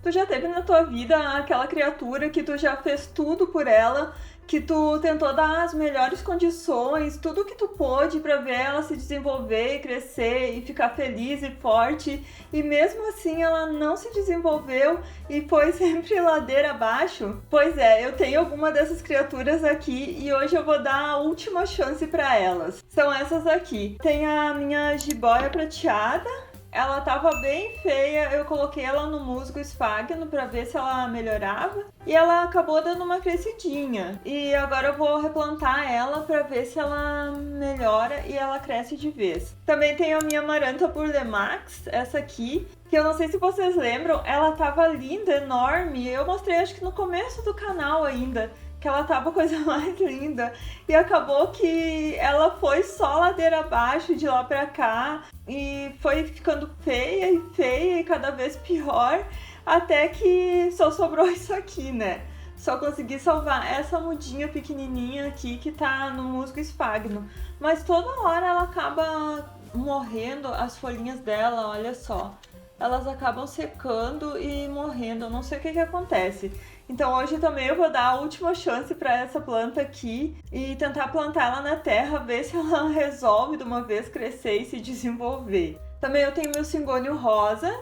Tu já teve na tua vida aquela criatura que tu já fez tudo por ela, que tu tentou dar as melhores condições, tudo que tu pôde pra ver ela se desenvolver, crescer e ficar feliz e forte, e mesmo assim ela não se desenvolveu e foi sempre ladeira abaixo? Pois é, eu tenho alguma dessas criaturas aqui e hoje eu vou dar a última chance pra elas. São essas aqui. Tem a minha jiboia prateada. Ela tava bem feia, eu coloquei ela no musgo esfagno pra ver se ela melhorava e ela acabou dando uma crescidinha. E agora eu vou replantar ela pra ver se ela melhora e ela cresce de vez. Também tenho a minha Amaranta Burlemax, essa aqui, que eu não sei se vocês lembram, ela tava linda, enorme. Eu mostrei acho que no começo do canal ainda, que ela tava a coisa mais linda. E acabou que ela foi só ladeira abaixo de lá pra cá e foi ficando feia e cada vez pior, até que só sobrou isso aqui, né? Só consegui salvar essa mudinha pequenininha aqui que tá no musgo esfagno. Mas toda hora ela acaba morrendo, as folhinhas dela, olha só. Elas acabam secando e morrendo, eu não sei o que acontece. Então hoje também eu vou dar a última chance para essa planta aqui e tentar plantar ela na terra, ver se ela resolve de uma vez crescer e se desenvolver. Também eu tenho meu cingônio rosa,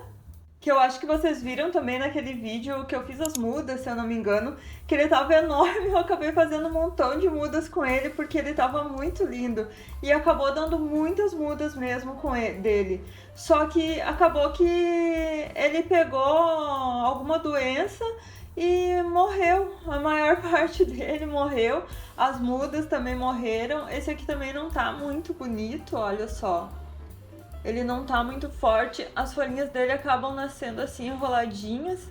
que eu acho que vocês viram também naquele vídeo que eu fiz as mudas, se eu não me engano, que ele tava enorme, eu acabei fazendo um montão de mudas com ele porque ele tava muito lindo e acabou dando muitas mudas mesmo com ele, dele. Só que acabou que ele pegou alguma doença e morreu, a maior parte dele morreu, as mudas também morreram. Esse aqui também não tá muito bonito, olha só. Ele não tá muito forte, as folhinhas dele acabam nascendo assim enroladinhas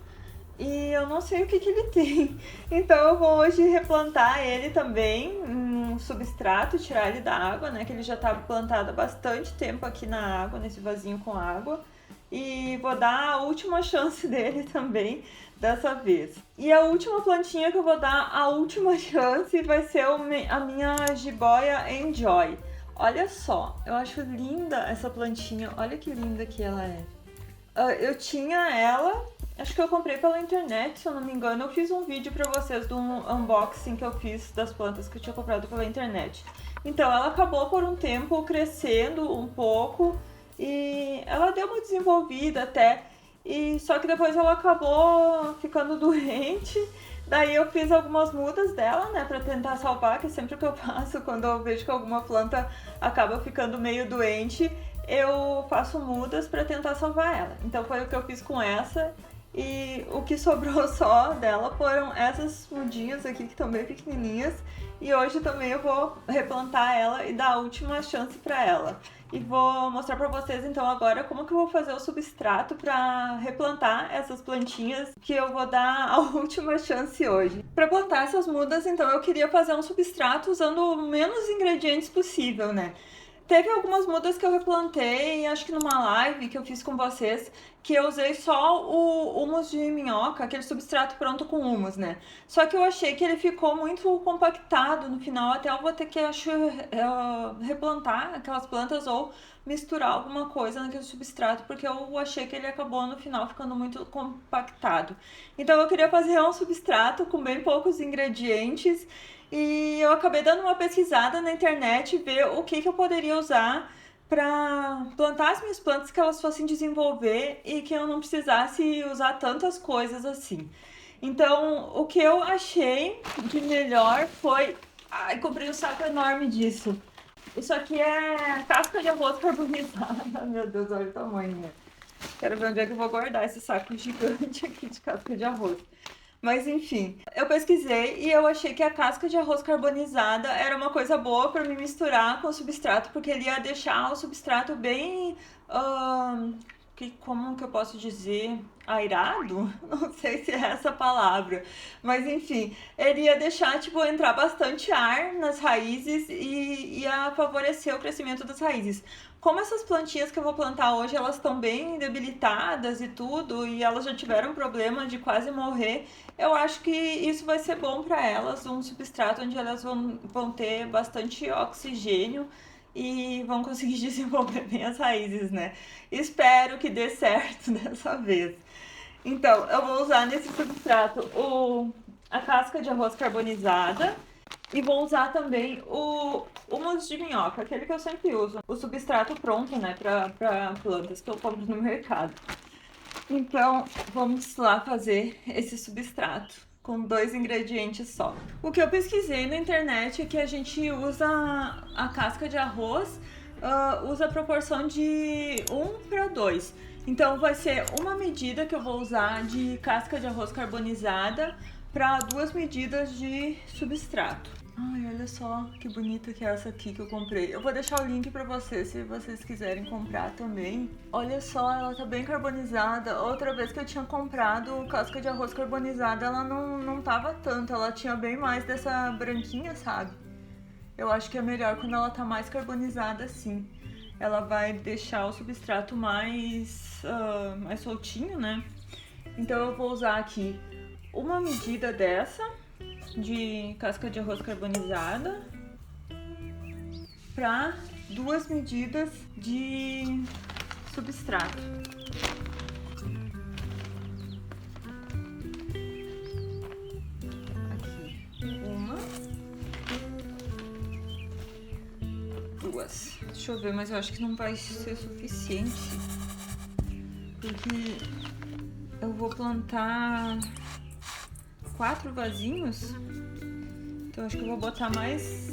e eu não sei o que ele tem. Então eu vou hoje replantar ele também em um substrato, tirar ele da água, né, que ele já tá plantado há bastante tempo aqui na água, nesse vasinho com água. E vou dar a última chance dele também dessa vez. E a última plantinha que eu vou dar a última chance vai ser a minha jiboia Enjoy. Olha só, eu acho linda essa plantinha, olha que linda que ela é. Eu tinha ela, acho que eu comprei pela internet, se eu não me engano. Eu fiz um vídeo pra vocês do unboxing que eu fiz das plantas que eu tinha comprado pela internet. Então ela acabou por um tempo crescendo um pouco e ela deu uma desenvolvida até. E só que depois ela acabou ficando doente. Daí eu fiz algumas mudas dela, né, pra tentar salvar, que é sempre o que eu faço quando eu vejo que alguma planta acaba ficando meio doente, eu faço mudas pra tentar salvar ela. Então foi o que eu fiz com essa e o que sobrou só dela foram essas mudinhas aqui que estão bem pequenininhas e hoje também eu vou replantar ela e dar a última chance pra ela. E vou mostrar pra vocês então agora como que eu vou fazer o substrato pra replantar essas plantinhas que eu vou dar a última chance hoje. Pra plantar essas mudas, então eu queria fazer um substrato usando o menos ingredientes possível, né? Teve algumas mudas que eu replantei, acho que numa live que eu fiz com vocês, que eu usei só o humus de minhoca, aquele substrato pronto com humus, né? Só que eu achei que ele ficou muito compactado no final, até eu vou ter que, acho, replantar aquelas plantas ou misturar alguma coisa naquele substrato, porque eu achei que ele acabou no final ficando muito compactado. Então eu queria fazer um substrato com bem poucos ingredientes e eu acabei dando uma pesquisada na internet, ver o que eu poderia usar para plantar as minhas plantas que elas fossem desenvolver e que eu não precisasse usar tantas coisas assim. Então, o que eu achei de melhor foi... Ai, comprei um saco enorme disso. Isso aqui é casca de arroz carbonizada. Meu Deus, olha o tamanho, né? Quero ver onde é que eu vou guardar esse saco gigante aqui de casca de arroz. Mas enfim, eu pesquisei e eu achei que a casca de arroz carbonizada era uma coisa boa para me misturar com o substrato, porque ele ia deixar o substrato bem. Como que eu posso dizer? Airado? Não sei se é essa palavra. Mas enfim, ele ia deixar, tipo, entrar bastante ar nas raízes e ia favorecer o crescimento das raízes. Como essas plantinhas que eu vou plantar hoje, elas estão bem debilitadas e tudo, e elas já tiveram problema de quase morrer, eu acho que isso vai ser bom para elas, um substrato onde elas vão ter bastante oxigênio e vão conseguir desenvolver bem as raízes, né? Espero que dê certo dessa vez. Então, eu vou usar nesse substrato a casca de arroz carbonizada e vou usar também o mousse de minhoca, aquele que eu sempre uso. O substrato pronto, né, para plantas que eu compro no mercado. Então, vamos lá fazer esse substrato com 2 ingredientes só. O que eu pesquisei na internet é que a gente usa a casca de arroz, usa a proporção de 1 para 2. Então, vai ser uma medida que eu vou usar de casca de arroz carbonizada para 2 medidas de substrato. Ai, olha só que bonita que é essa aqui que eu comprei. Eu vou deixar o link pra vocês, se vocês quiserem comprar também. Olha só, ela tá bem carbonizada. Outra vez que eu tinha comprado casca de arroz carbonizada, ela não tava tanto. Ela tinha bem mais dessa branquinha, sabe? Eu acho que é melhor quando ela tá mais carbonizada assim. Ela vai deixar o substrato mais soltinho, né? Então eu vou usar aqui uma medida dessa de casca de arroz carbonizada para 2 medidas de substrato. Aqui, 1, 2. Deixa eu ver, mas eu acho que não vai ser suficiente, porque eu vou plantar 4 vasinhos. Então acho que eu vou botar mais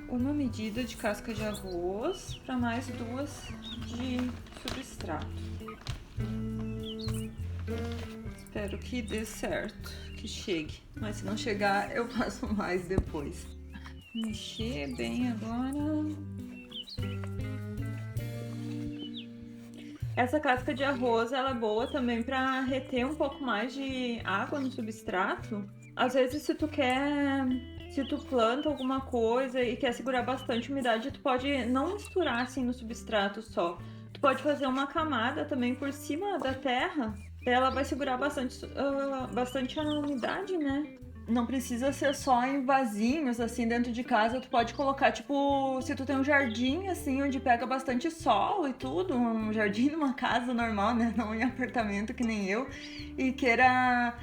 uma medida de casca de arroz para mais 2 de substrato. Espero que dê certo, que chegue. Mas se não chegar, eu faço mais depois. Mexer bem agora. Essa casca de arroz, ela é boa também para reter um pouco mais de água no substrato. Às vezes, se tu planta alguma coisa e quer segurar bastante umidade, tu pode não misturar assim no substrato só. Tu pode fazer uma camada também por cima da terra, ela vai segurar bastante a umidade, né? Não precisa ser só em vasinhos, assim, dentro de casa. Tu pode colocar, tipo, se tu tem um jardim, assim, onde pega bastante sol e tudo, um jardim numa casa normal, né? Não em apartamento que nem eu, e queira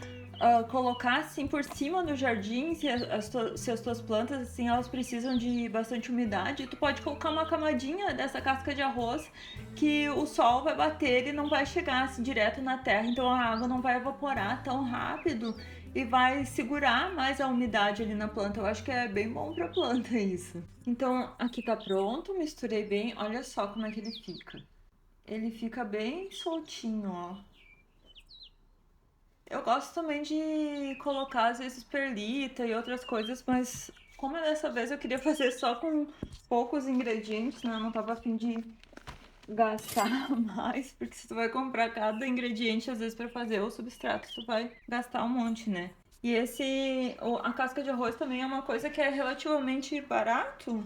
colocar, assim, por cima do jardim, se as tuas plantas, assim, elas precisam de bastante umidade, tu pode colocar uma camadinha dessa casca de arroz que o sol vai bater e não vai chegar, assim, direto na terra, então a água não vai evaporar tão rápido e vai segurar mais a umidade ali na planta. Eu acho que é bem bom pra planta isso. Então, aqui tá pronto, misturei bem. Olha só como é que ele fica. Ele fica bem soltinho, ó. Eu gosto também de colocar, às vezes, perlita e outras coisas, mas como dessa vez eu queria fazer só com poucos ingredientes, né? Eu não tava afim de gastar mais, porque se tu vai comprar cada ingrediente, às vezes, pra fazer o substrato, tu vai gastar um monte, né? E a casca de arroz também é uma coisa que é relativamente barato.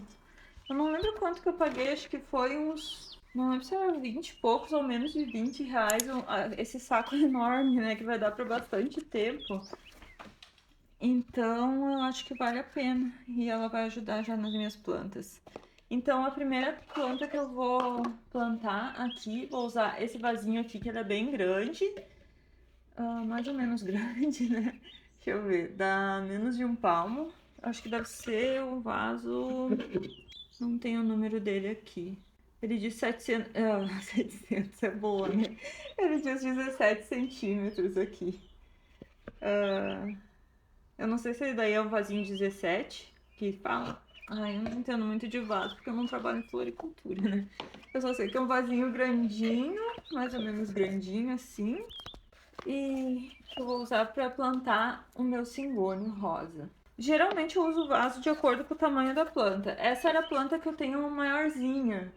Eu não lembro quanto que eu paguei, acho que foi uns, não lembro se era 20 e poucos ou menos de R$ 20, esse saco enorme, né, que vai dar pra bastante tempo. Então, eu acho que vale a pena e ela vai ajudar já nas minhas plantas. Então, a primeira planta que eu vou plantar aqui, vou usar esse vasinho aqui, que ele é bem grande, mais ou menos grande, né? Deixa eu ver, dá menos de 1 palmo. Acho que deve ser um vaso, não tem o número dele aqui. Ele diz 700, 700 é boa, né? Ele diz 17 centímetros aqui. Eu não sei se daí é o vasinho 17 que fala. Ai, eu não entendo muito de vaso, porque eu não trabalho em floricultura, né? Eu só sei que é um vasinho grandinho, mais ou menos grandinho assim. E eu vou usar para plantar o meu cingônio rosa. Geralmente eu uso o vaso de acordo com o tamanho da planta. Essa era a planta que eu tenho maiorzinha.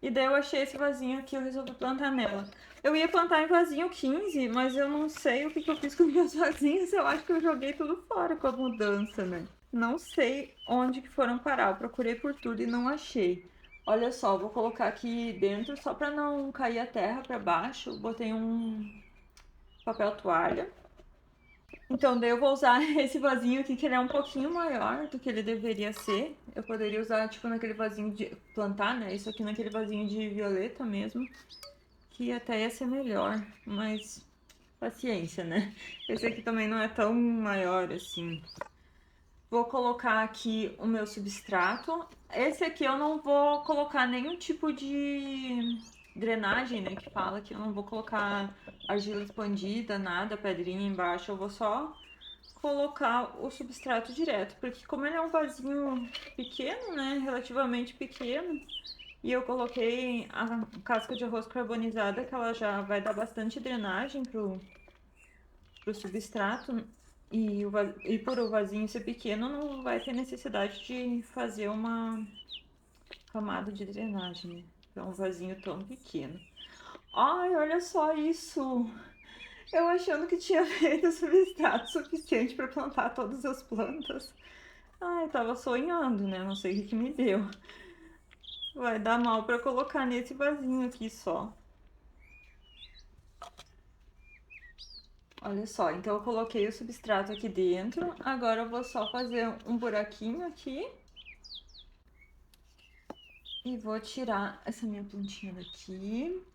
E daí eu achei esse vasinho aqui, eu resolvi plantar nela. Eu ia plantar em vasinho 15, mas eu não sei o que eu fiz com meus vasinhos. Eu acho que eu joguei tudo fora com a mudança, né? Não sei onde que foram parar. Eu procurei por tudo e não achei. Olha só, vou colocar aqui dentro só para não cair a terra para baixo. Botei um papel toalha. Então, daí eu vou usar esse vasinho aqui, que ele é um pouquinho maior do que ele deveria ser. Eu poderia usar, tipo, naquele vasinho de plantar, né? Isso aqui naquele vasinho de violeta mesmo, que até ia ser melhor. Mas paciência, né? Esse aqui também não é tão maior assim. Vou colocar aqui o meu substrato. Esse aqui eu não vou colocar nenhum tipo de drenagem, né? Que fala que eu não vou colocar argila expandida, nada, pedrinha embaixo. Eu vou só colocar o substrato direto, porque como ele é um vasinho pequeno, né? Relativamente pequeno, e eu coloquei a casca de arroz carbonizada, que ela já vai dar bastante drenagem pro substrato. E por o vasinho ser pequeno, não vai ter necessidade de fazer uma camada de drenagem, né? Pra um vasinho tão pequeno. Ai, olha só isso! Eu achando que tinha feito substrato suficiente para plantar todas as plantas. Ai, tava sonhando, né? Não sei o que me deu. Vai dar mal para colocar nesse vasinho aqui só. Olha só, então eu coloquei o substrato aqui dentro. Agora eu vou só fazer um buraquinho aqui. E vou tirar essa minha plantinha daqui.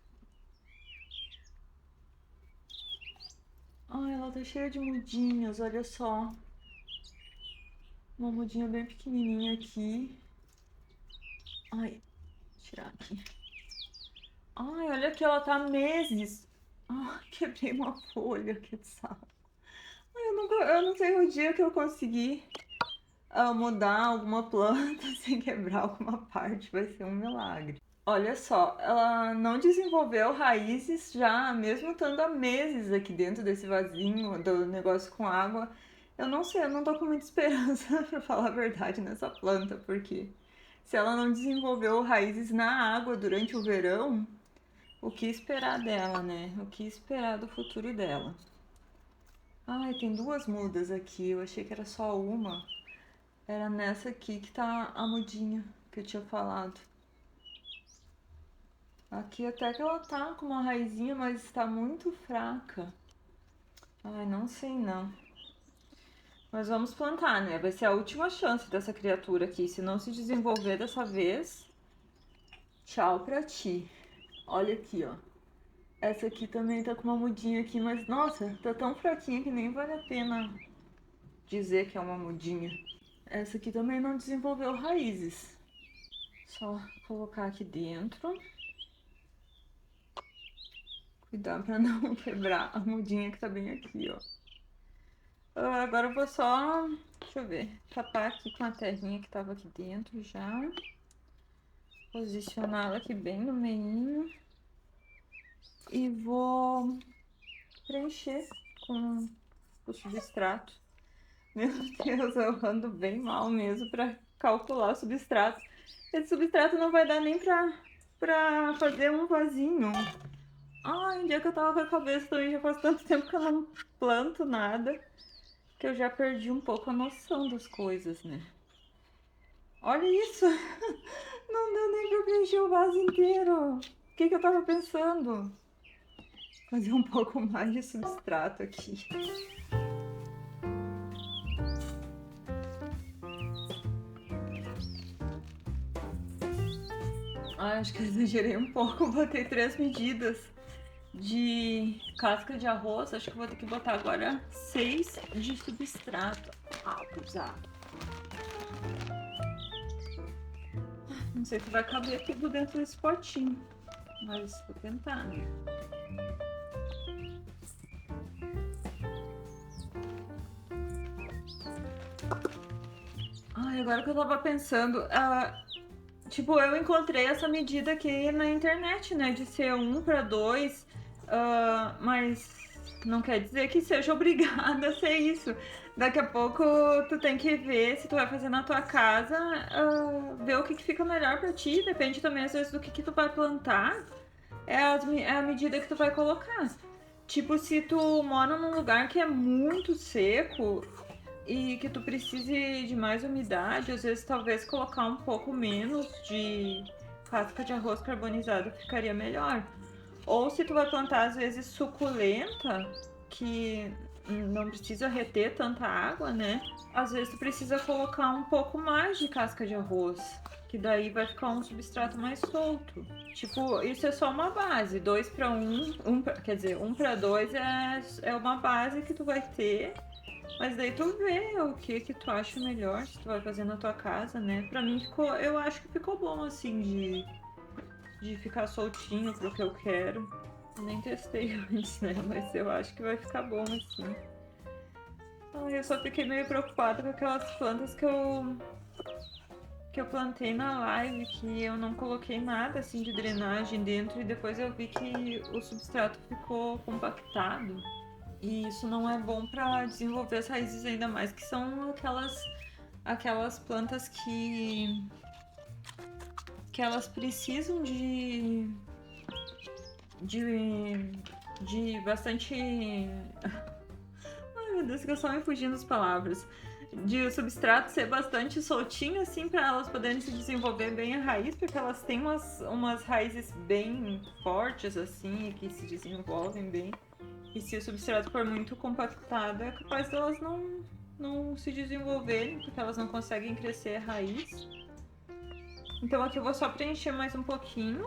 Ai, ela tá cheia de mudinhas, olha só. Uma mudinha bem pequenininha aqui. Ai, vou tirar aqui. Ai, olha que ela tá há meses. Ai, quebrei uma folha, que saco. Ai, eu não sei o dia que eu consegui mudar alguma planta sem quebrar alguma parte. Vai ser um milagre. Olha só, ela não desenvolveu raízes já, mesmo estando há meses aqui dentro desse vasinho do negócio com água. Eu não sei, eu não tô com muita esperança, pra falar a verdade, nessa planta, porque se ela não desenvolveu raízes na água durante o verão, o que esperar dela, né? O que esperar do futuro dela? Ai, tem duas mudas aqui. Eu achei que era só uma. Era nessa aqui que tá a mudinha que eu tinha falado. Aqui até que ela tá com uma raizinha, mas está muito fraca. Ai, não sei não. Mas vamos plantar, né? Vai ser a última chance dessa criatura aqui. Se não se desenvolver dessa vez, tchau pra ti. Olha aqui, ó. Essa aqui também tá com uma mudinha aqui, mas nossa, tá tão fraquinha que nem vale a pena dizer que é uma mudinha. Essa aqui também não desenvolveu raízes. Só colocar aqui dentro. Cuidar pra não quebrar a mudinha que tá bem aqui, ó. Agora eu vou só, deixa eu ver, tapar aqui com a terrinha que tava aqui dentro já. Posicioná-la aqui bem no meio. E vou preencher com o substrato. Meu Deus, eu ando bem mal mesmo pra calcular o substrato. Esse substrato não vai dar nem pra fazer um vasinho. Ai, um dia que eu tava com a cabeça também, já faz tanto tempo que eu não planto nada, que eu já perdi um pouco a noção das coisas, né? Olha isso! Não deu nem pra preencher o vaso inteiro. O que eu tava pensando? Fazer um pouco mais de substrato aqui. Acho que exagerei um pouco. Botei 3 medidas de casca de arroz. Acho que vou ter que botar agora 6 de substrato. Abusado. Não sei se vai caber tudo dentro desse potinho, mas vou tentar, né? Ai, agora que eu tava pensando, tipo, eu encontrei essa medida aqui na internet, né? De ser 1 para 2, mas não quer dizer que seja obrigada a ser isso. Daqui a pouco tu tem que ver se tu vai fazer na tua casa, ver o que fica melhor pra ti. Depende também, às vezes, do que tu vai plantar. É a medida que tu vai colocar. Tipo, se tu mora num lugar que é muito seco e que tu precise de mais umidade, às vezes talvez colocar um pouco menos de casca de arroz carbonizado ficaria melhor. Ou se tu vai plantar, às vezes, suculenta, que não precisa reter tanta água, né? Às vezes tu precisa colocar um pouco mais de casca de arroz. Que daí vai ficar um substrato mais solto. Tipo, isso é só uma base. 2 para 1, quer dizer, 1 para 2 é uma base que tu vai ter. Mas daí tu vê o que tu acha melhor, se tu vai fazer na tua casa, né? Pra mim ficou, eu acho que ficou bom assim de ficar soltinho pro que eu quero. Eu nem testei antes, né? Mas eu acho que vai ficar bom assim. Ai, eu só fiquei meio preocupada com aquelas plantas que eu plantei na live, que eu não coloquei nada assim de drenagem dentro e depois eu vi que o substrato ficou compactado. E isso não é bom para desenvolver as raízes ainda mais, que são aquelas plantas que elas precisam de de bastante. Ai meu Deus, que eu só me fugindo das palavras. De o substrato ser bastante soltinho, assim, para elas poderem se desenvolver bem a raiz, porque elas têm umas raízes bem fortes, assim, que se desenvolvem bem. E se o substrato for muito compactado, é capaz delas não se desenvolverem, porque elas não conseguem crescer a raiz. Então aqui eu vou só preencher mais um pouquinho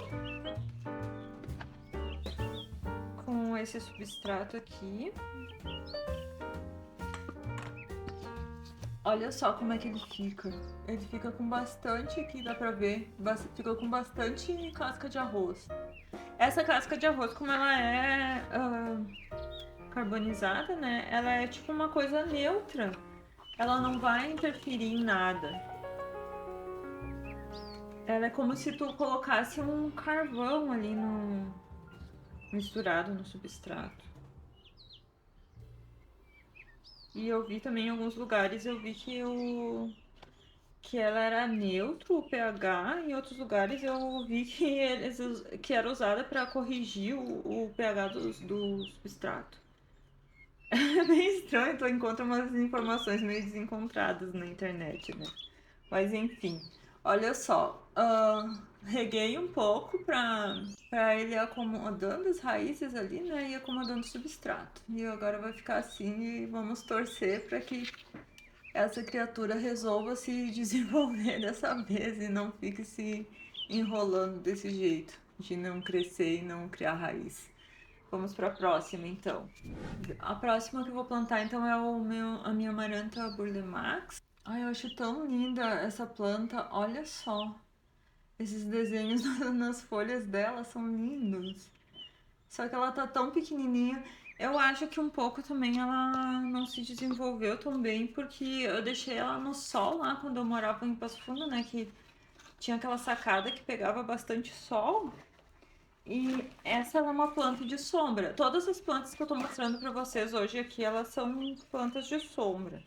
com esse substrato aqui. Olha só como é que ele fica. Ele fica com bastante, aqui dá pra ver, fica com bastante casca de arroz. Essa casca de arroz, como ela é carbonizada, né? Ela é tipo uma coisa neutra. Ela não vai interferir em nada. Ela é como se tu colocasse um carvão ali misturado no substrato. E eu vi também em alguns lugares, eu vi que ela era neutro, o pH, em outros lugares eu vi que era usada para corrigir o pH do substrato. É bem estranho, tu encontra umas informações meio desencontradas na internet, né? Mas enfim, olha só, reguei um pouco pra ele ir acomodando as raízes ali, né? E acomodando o substrato. E agora vai ficar assim e vamos torcer para que essa criatura resolva se desenvolver dessa vez e não fique se enrolando desse jeito, de não crescer e não criar raiz. Vamos para a próxima, então. A próxima que eu vou plantar, então, é a minha Amaranta Burlemax. Ai, eu acho tão linda essa planta. Olha só. Esses desenhos nas folhas dela são lindos. Só que ela tá tão pequenininha. Eu acho que um pouco também ela não se desenvolveu tão bem, porque eu deixei ela no sol lá quando eu morava em Passo Fundo, né? Que tinha aquela sacada que pegava bastante sol. E essa é uma planta de sombra. Todas as plantas que eu tô mostrando pra vocês hoje aqui, elas são plantas de sombra.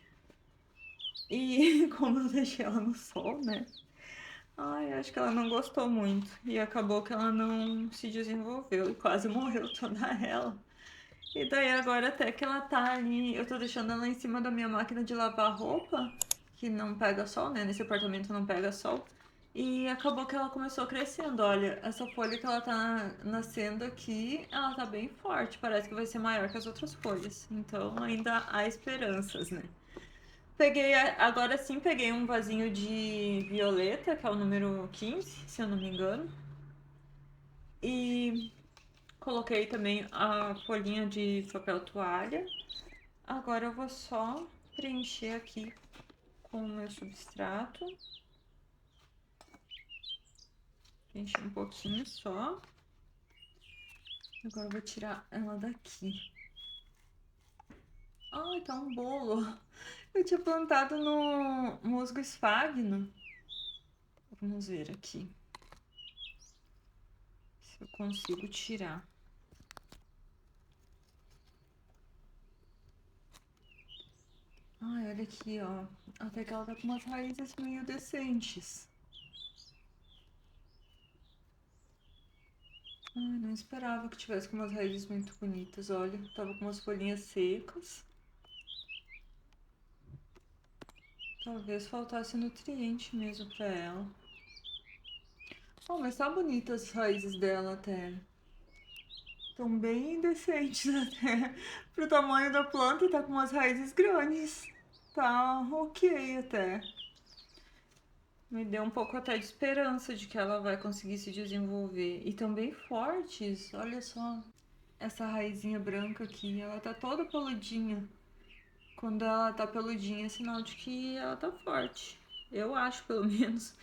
E como eu deixei ela no sol, né? Ai, acho que ela não gostou muito. E acabou que ela não se desenvolveu e quase morreu toda ela. E daí agora até que ela tá ali, eu tô deixando ela em cima da minha máquina de lavar roupa, que não pega sol, né? Nesse apartamento não pega sol. E acabou que ela começou crescendo. Olha, essa folha que ela tá nascendo aqui, ela tá bem forte. Parece que vai ser maior que as outras folhas. Então ainda há esperanças, né? Peguei, agora sim, peguei um vasinho de violeta, que é o número 15, se eu não me engano. E coloquei também a folhinha de papel toalha. Agora eu vou só preencher aqui com o meu substrato. Preencher um pouquinho só. Agora eu vou tirar ela daqui. Ai, tá um bolo. Eu tinha plantado no musgo esfagno. Vamos ver aqui se eu consigo tirar. Ai, olha aqui, ó. Até que ela tá com umas raízes meio decentes. Ai, não esperava que tivesse com umas raízes muito bonitas, olha. Tava com umas folhinhas secas. Talvez faltasse nutriente mesmo pra ela. Oh, mas tá bonita as raízes dela até. Estão bem decentes até. Pro tamanho da planta e tá com umas raízes grandes. Tá ok até. Me deu um pouco até de esperança de que ela vai conseguir se desenvolver. E tão bem fortes, olha só. Essa raizinha branca aqui, ela tá toda peludinha. Quando ela tá peludinha é sinal de que ela tá forte. Eu acho, pelo menos,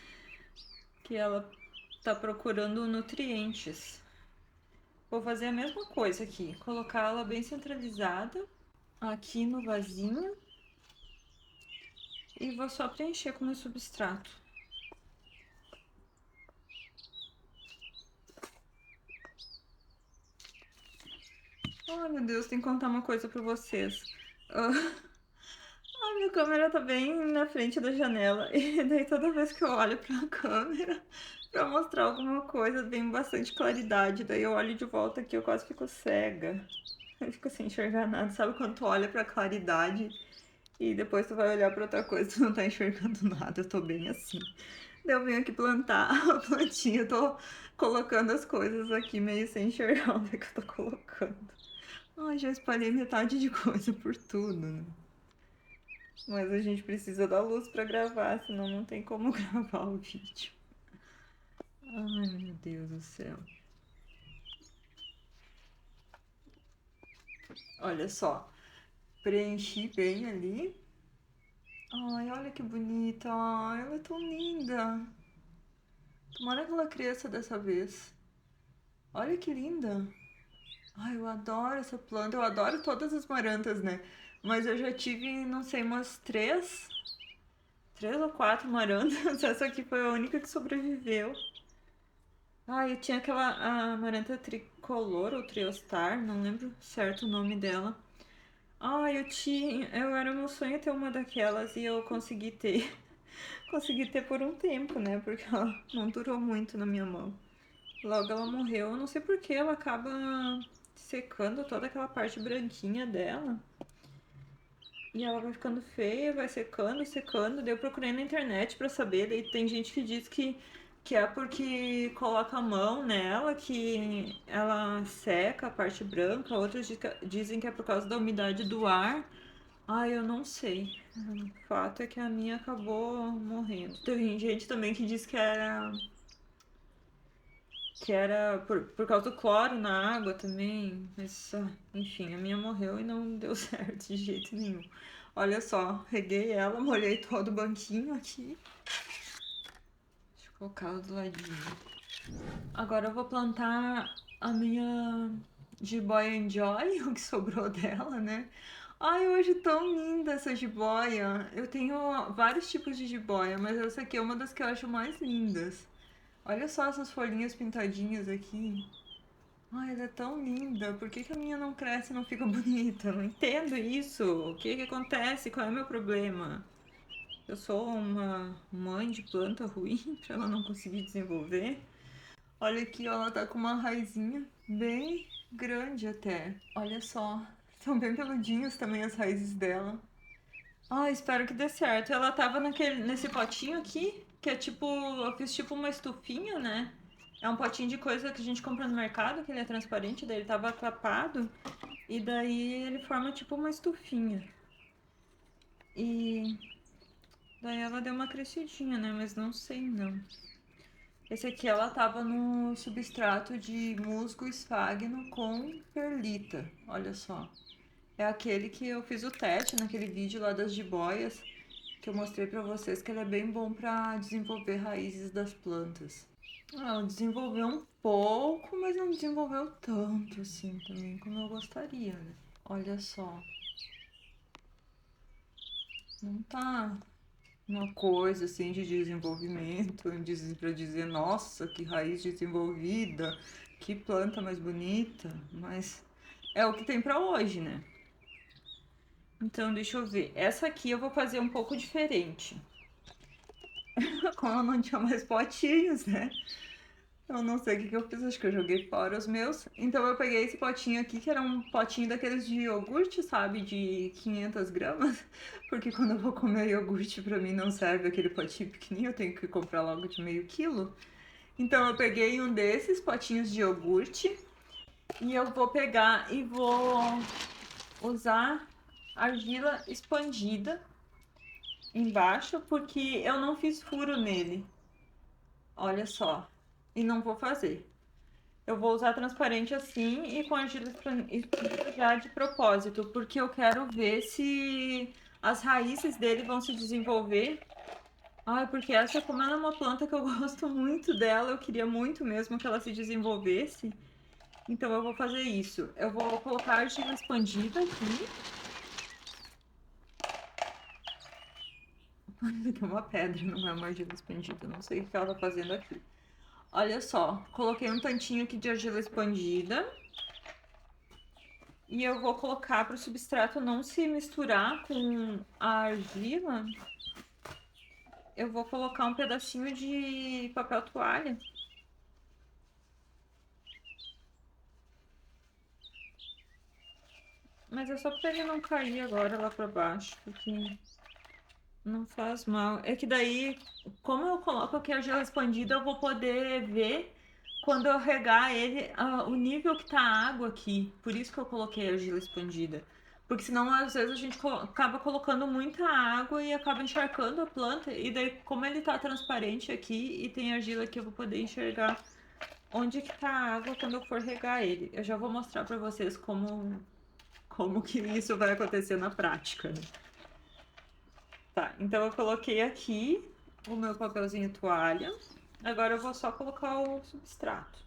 que ela tá procurando nutrientes. Vou fazer a mesma coisa aqui, colocar ela bem centralizada aqui no vasinho e vou só preencher com o meu substrato. Ai, meu Deus, tem que contar uma coisa pra vocês. A minha câmera tá bem na frente da janela e daí toda vez que eu olho pra câmera pra mostrar alguma coisa, vem bastante claridade. Daí eu olho de volta aqui, eu quase fico cega. Eu fico sem enxergar nada. Sabe quando tu olha pra claridade e depois tu vai olhar pra outra coisa, tu não tá enxergando nada? Eu tô bem assim. Daí eu venho aqui plantar a plantinha, eu tô colocando as coisas aqui meio sem enxergar onde é que eu tô colocando. Ai, já espalhei metade de coisa por tudo, né? Mas a gente precisa da luz pra gravar, senão não tem como gravar o vídeo. Ai, meu Deus do céu. Olha só, preenchi bem ali. Ai, olha que bonita. Ai, ela é tão linda. Tomara que ela cresça dessa vez. Olha que linda. Ai, eu adoro essa planta. Eu adoro todas as marantas, né? Mas eu já tive, não sei, umas três ou quatro marantas. Essa aqui foi a única que sobreviveu. Ah, eu tinha aquela amaranta tricolor ou triostar, não lembro certo o nome dela. Ah, eu era meu sonho ter uma daquelas e eu consegui ter. Consegui ter por um tempo, né? Porque ela não durou muito na minha mão. Logo ela morreu, eu não sei por que ela acaba secando toda aquela parte branquinha dela. E ela vai ficando feia, vai secando, secando. Daí eu procurei na internet pra saber. Daí tem gente que diz que é porque coloca a mão nela, que ela seca a parte branca. Outros dizem que é por causa da umidade do ar. Ah, eu não sei. O fato é que a minha acabou morrendo. Tem gente também que diz que era por causa do cloro na água também. Mas, enfim, a minha morreu e não deu certo de jeito nenhum. Olha só, reguei ela, molhei todo o banquinho aqui. Deixa eu colocar ela do ladinho. Agora eu vou plantar a minha jiboia enjoy, o que sobrou dela, né? Ai, eu acho tão linda essa jiboia. Eu tenho vários tipos de jiboia, mas essa aqui é uma das que eu acho mais lindas. Olha só essas folhinhas pintadinhas aqui. Ai, ela é tão linda. Por que que a minha não cresce e não fica bonita? Eu não entendo isso. O que que acontece? Qual é o meu problema? Eu sou uma mãe de planta ruim pra ela não conseguir desenvolver? Olha aqui, ó, ela tá com uma raizinha bem grande até. Olha só. São bem peludinhas também as raízes dela. Ah, espero que dê certo. Ela tava nesse potinho aqui, que é tipo, eu fiz tipo uma estufinha, né? É um potinho de coisa que a gente compra no mercado, que ele é transparente, daí ele tava clapado, e daí ele forma tipo uma estufinha. E daí ela deu uma crescidinha, né? Mas não sei não. Esse aqui ela tava no substrato de musgo esfagno com perlita, olha só. É aquele que eu fiz o teste naquele vídeo lá das jiboias, que eu mostrei pra vocês que ele é bem bom pra desenvolver raízes das plantas. Ela desenvolveu um pouco, mas não desenvolveu tanto assim também como eu gostaria, né? Olha só, não tá uma coisa assim de desenvolvimento, pra dizer, nossa, que raiz desenvolvida, que planta mais bonita, mas é o que tem pra hoje, né? Então, deixa eu ver. Essa aqui eu vou fazer um pouco diferente. Como eu não tinha mais potinhos, né? Eu não sei o que que eu fiz, acho que eu joguei fora os meus. Então eu peguei esse potinho aqui, que era um potinho daqueles de iogurte, sabe? De 500 gramas. Porque quando eu vou comer iogurte, pra mim não serve aquele potinho pequenininho, eu tenho que comprar logo de meio quilo. Então eu peguei um desses potinhos de iogurte e eu vou pegar e vou usar argila expandida embaixo porque eu não fiz furo nele. Olha só. E não vou fazer. Eu vou usar transparente assim e com argila espremida já de propósito, porque eu quero ver se as raízes dele vão se desenvolver. Ai, porque essa, como ela é uma planta que eu gosto muito dela, eu queria muito mesmo que ela se desenvolvesse. Então eu vou fazer isso. Eu vou colocar argila expandida aqui. Tem uma pedra, não é uma argila expandida. Não sei o que ela tá fazendo aqui. Olha só, coloquei um tantinho aqui de argila expandida. E eu vou colocar para o substrato não se misturar com a argila. Eu vou colocar um pedacinho de papel toalha. Mas é só para ele não cair agora lá para baixo, porque não faz mal. É que daí, como eu coloco aqui a argila expandida, eu vou poder ver quando eu regar ele o nível que tá a água aqui. Por isso que eu coloquei a argila expandida. Porque senão, às vezes, a gente acaba colocando muita água e acaba encharcando a planta. E daí, como ele tá transparente aqui e tem argila aqui, eu vou poder enxergar onde que tá a água quando eu for regar ele. Eu já vou mostrar pra vocês como que isso vai acontecer na prática, né? Tá, então eu coloquei aqui o meu papelzinho toalha. Agora eu vou só colocar o substrato.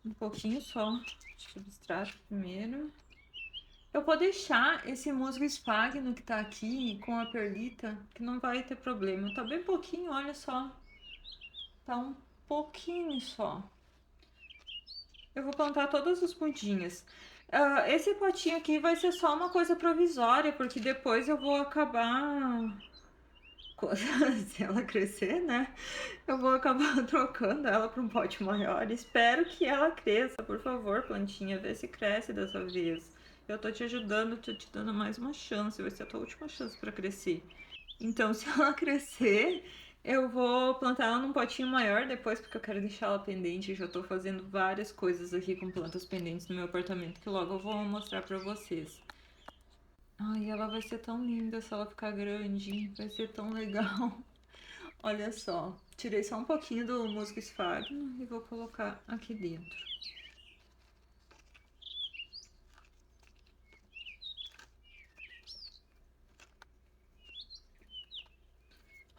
Um pouquinho só de substrato primeiro. Eu vou deixar esse musgo espagno que tá aqui com a perlita, que não vai ter problema. Tá bem pouquinho, olha só. Tá um pouquinho só. Eu vou plantar todas as mudinhas. Esse potinho aqui vai ser só uma coisa provisória, porque depois eu vou acabar se ela crescer, né? Eu vou acabar trocando ela para um pote maior. Espero que ela cresça, por favor, plantinha, vê se cresce dessa vez. Eu tô te ajudando, tô te dando mais uma chance, vai ser a tua última chance para crescer. Então, se ela crescer, eu vou plantar ela num potinho maior depois, porque eu quero deixar ela pendente. Eu já tô fazendo várias coisas aqui com plantas pendentes no meu apartamento que logo eu vou mostrar para vocês. Ai, ela vai ser tão linda se ela ficar grande, vai ser tão legal. Olha só, tirei só um pouquinho do musgo esfagno e vou colocar aqui dentro.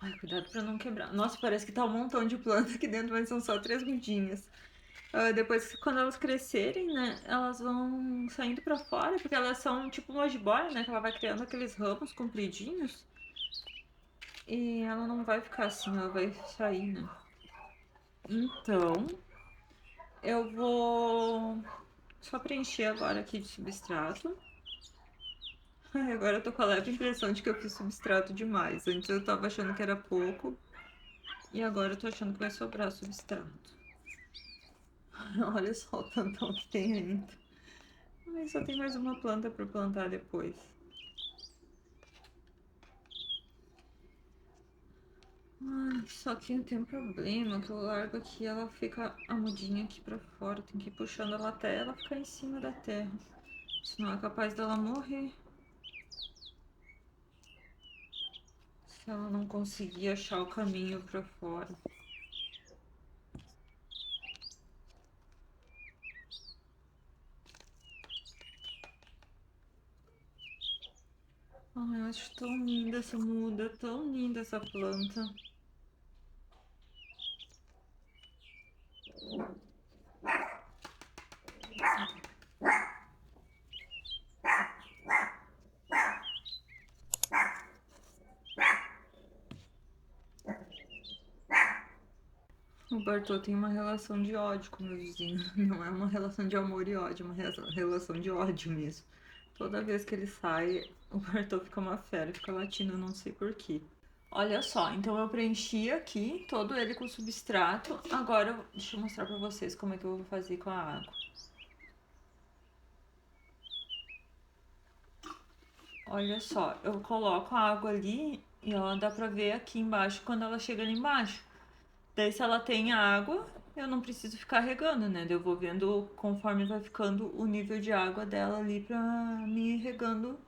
Ai, cuidado pra não quebrar. Nossa, parece que tá um montão de planta aqui dentro, mas são só 3 mudinhas. Depois, quando elas crescerem, né, elas vão saindo pra fora, porque elas são tipo uma jiboia, né, que ela vai criando aqueles ramos compridinhos. E ela não vai ficar assim, ela vai sair, né. Então, eu vou só preencher agora aqui de substrato. Ai, agora eu tô com a leve impressão de que eu fiz substrato demais. Antes eu tava achando que era pouco e agora eu tô achando que vai sobrar substrato. Olha só o tantão que tem ainda. Mas só tem mais uma planta pra plantar depois. Ai, só que tem um problema, que eu largo aqui ela fica a mudinha aqui pra fora. Tem que ir puxando ela até ela ficar em cima da terra. Senão é capaz dela morrer. Se ela não conseguir achar o caminho pra fora. Ai, eu acho tão linda essa muda, tão linda essa planta. O Bartô tem uma relação de ódio com o meu vizinho. Não é uma relação de amor e ódio, é uma relação de ódio mesmo. Toda vez que ele sai, o Bartô fica uma fera, fica latindo, eu não sei porquê. Olha só, então eu preenchi aqui todo ele com substrato. Agora, deixa eu mostrar pra vocês como é que eu vou fazer com a água. Olha só, eu coloco a água ali e ó, dá pra ver aqui embaixo quando ela chega ali embaixo. Daí se ela tem água, eu não preciso ficar regando, né? Eu vou vendo conforme vai ficando o nível de água dela ali pra me ir regando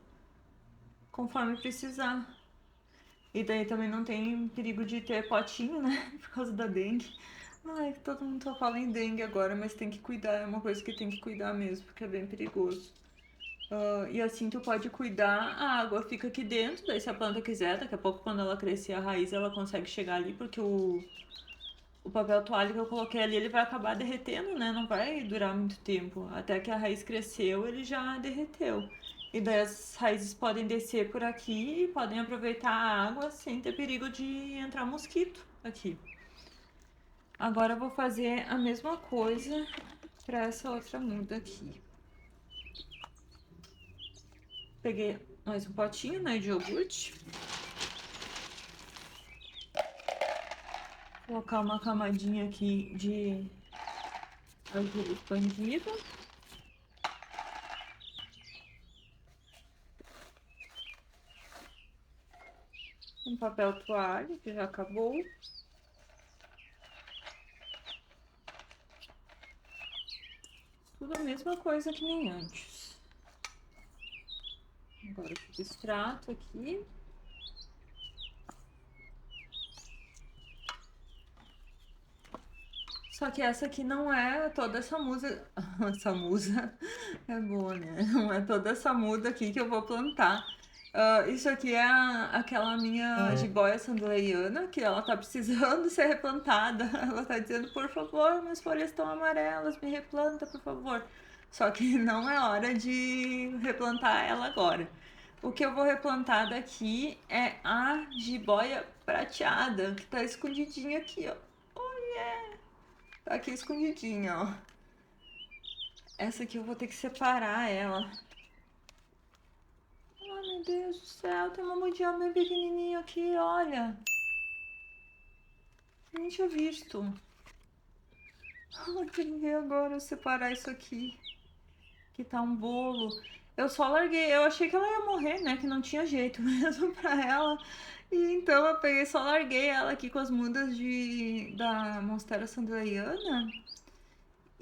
conforme precisar. E daí também não tem perigo de ter potinho, né? Por causa da dengue. Ai, todo mundo só fala em dengue agora, mas tem que cuidar, é uma coisa que tem que cuidar mesmo, porque é bem perigoso. E assim tu pode cuidar, a água fica aqui dentro, daí se a planta quiser, daqui a pouco quando ela crescer a raiz ela consegue chegar ali, porque o papel toalha que eu coloquei ali ele vai acabar derretendo, né? Não vai durar muito tempo. Até que a raiz cresceu, ele já derreteu. E daí as raízes podem descer por aqui e podem aproveitar a água sem ter perigo de entrar mosquito aqui. Agora eu vou fazer a mesma coisa para essa outra muda aqui. Peguei mais um potinho, né, de iogurte. Colocar uma camadinha aqui de ajuda expandida. Um papel toalha, que já acabou. Tudo a mesma coisa que nem antes. Agora o substrato aqui. Só que essa aqui não é toda essa musa. Essa musa é boa, né? Não é toda essa muda aqui que eu vou plantar. Isso aqui é aquela minha jiboia sandleiana, que ela tá precisando ser replantada. Ela tá dizendo, por favor, minhas folhas estão amarelas, me replanta, por favor. Só que não é hora de replantar ela agora. O que eu vou replantar daqui é a jiboia prateada, que tá escondidinha aqui, ó. Tá aqui escondidinha, ó. Essa aqui eu vou ter que separar ela. Ai, meu Deus do céu, tem uma mudinha bem pequenininha aqui, olha. Nem tinha visto. Ai, tem que ver agora eu separar isso aqui. Que tá um bolo. Eu só larguei, eu achei que ela ia morrer, né? Que não tinha jeito mesmo pra ela. E então eu peguei, só larguei ela aqui com as mudas da Monstera sandleiana.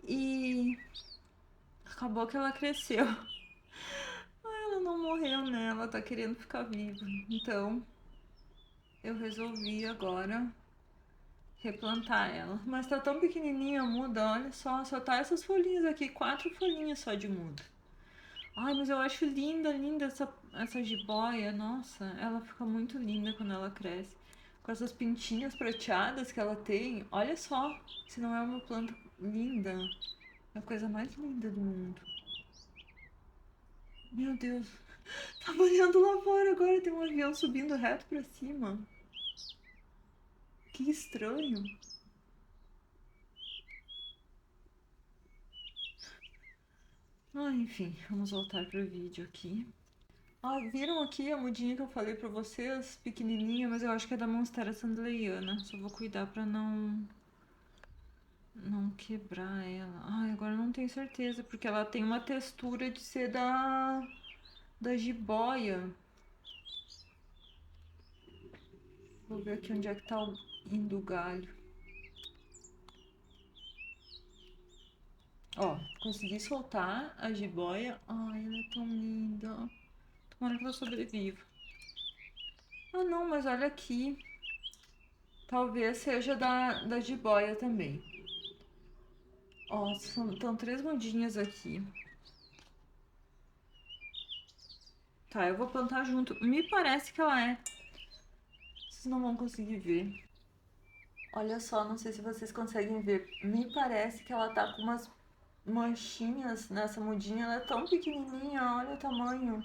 E acabou que ela cresceu. Ela não morreu, né? Ela tá querendo ficar viva. Então eu resolvi agora replantar ela. Mas tá tão pequenininha a muda, olha só tá essas folhinhas aqui, 4 folhinhas só de muda. Ai, mas eu acho linda, linda essa jiboia. Nossa, ela fica muito linda quando ela cresce. Com essas pintinhas prateadas que ela tem. Olha só, se não é uma planta linda. É a coisa mais linda do mundo. Meu Deus. Tava olhando lá fora, agora tem um avião subindo reto pra cima. Que estranho. Enfim, vamos voltar pro vídeo aqui. Viram aqui a mudinha que eu falei pra vocês? Pequenininha, mas eu acho que é da Monstera sandleiana. Só vou cuidar pra não quebrar ela. Agora eu não tenho certeza, porque ela tem uma textura de ser da jiboia. Vou ver aqui onde é que tá indo o galho. Ó, consegui soltar a jiboia. Ai, ela é tão linda. Tomara que ela sobreviva. Não, mas olha aqui. Talvez seja da jiboia também. Ó, estão 3 mudinhas aqui. Tá, eu vou plantar junto. Me parece que ela é. Vocês não vão conseguir ver. Olha só, não sei se vocês conseguem ver. Me parece que ela tá com umas manchinhas nessa mudinha. Ela é tão pequenininha, olha o tamanho.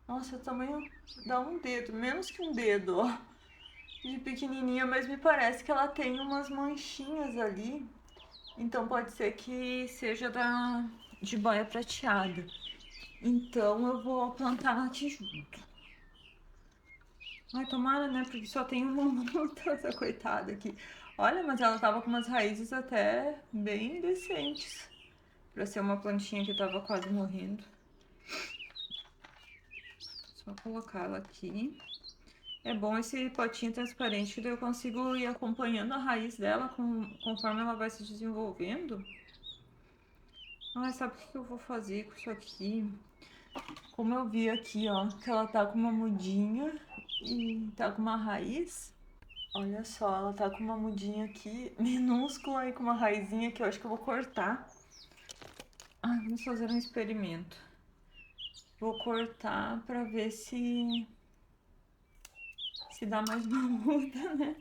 Nossa, o tamanho dá um dedo, menos que um dedo, ó. De pequenininha, mas me parece que ela tem umas manchinhas ali. Então pode ser que seja da jiboia prateada. Então eu vou plantar aqui junto. Ai, tomara, né? Porque só tem uma muda, essa coitada aqui. Olha, mas ela tava com umas raízes até bem decentes. Pra ser uma plantinha que tava quase morrendo. Só colocar ela aqui. É bom esse potinho transparente, que daí eu consigo ir acompanhando a raiz dela conforme ela vai se desenvolvendo. Ai, sabe o que eu vou fazer com isso aqui? Como eu vi aqui, ó, que ela tá com uma mudinha e tá com uma raiz. Olha só, ela tá com uma mudinha aqui, minúscula e com uma raizinha que eu acho que eu vou cortar. Ai, vamos fazer um experimento. Vou cortar pra ver se dá mais uma muda, né?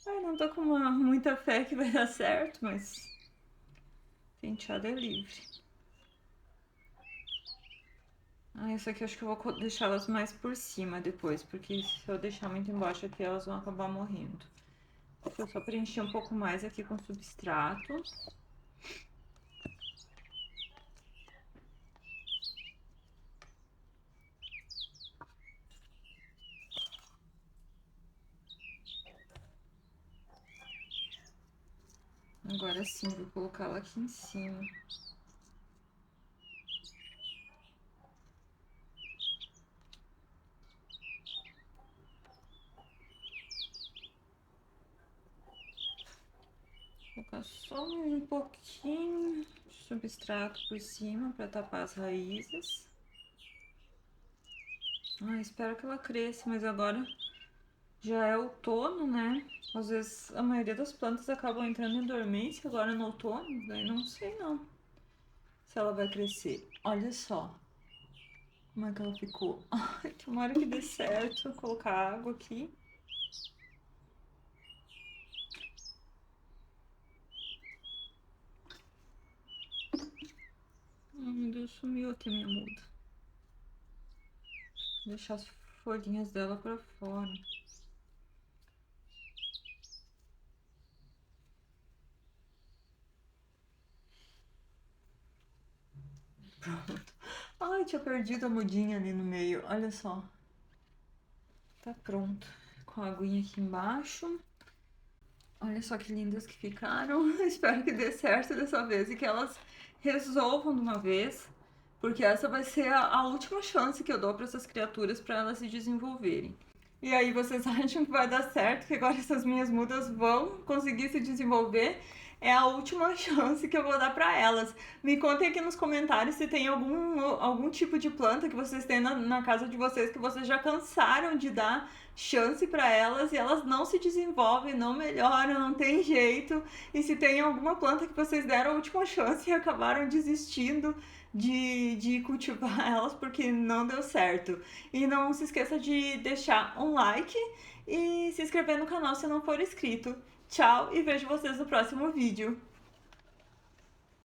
Ai, não tô com muita fé que vai dar certo, mas penteado é livre. Ah, essa aqui eu acho que eu vou deixar elas mais por cima depois, porque se eu deixar muito embaixo aqui, elas vão acabar morrendo. Deixa eu só preencher um pouco mais aqui com substrato. Agora sim, vou colocar ela aqui em cima. Vou colocar só um pouquinho de substrato por cima para tapar as raízes. Ah, espero que ela cresça, mas agora já é outono, né? Às vezes a maioria das plantas acabam entrando em dormência agora no outono, daí não sei não se ela vai crescer. Olha só como é que ela ficou. Ai, tomara que dê certo. Vou colocar água aqui. Meu Deus, sumiu aqui a minha muda. Vou deixar as folhinhas dela pra fora. Pronto. Ai, tinha perdido a mudinha ali no meio. Olha só. Tá pronto. Com a aguinha aqui embaixo. Olha só que lindas que ficaram. Espero que dê certo dessa vez e que elas resolvam de uma vez. Porque essa vai ser a última chance que eu dou para essas criaturas para elas se desenvolverem. E aí vocês acham que vai dar certo, que agora essas minhas mudas vão conseguir se desenvolver? É a última chance que eu vou dar para elas. Me contem aqui nos comentários se tem algum tipo de planta que vocês têm na casa de vocês que vocês já cansaram de dar chance para elas e elas não se desenvolvem, não melhoram, não tem jeito. E se tem alguma planta que vocês deram a última chance e acabaram desistindo de cultivar elas porque não deu certo. E não se esqueça de deixar um like e se inscrever no canal se não for inscrito. Tchau e vejo vocês no próximo vídeo.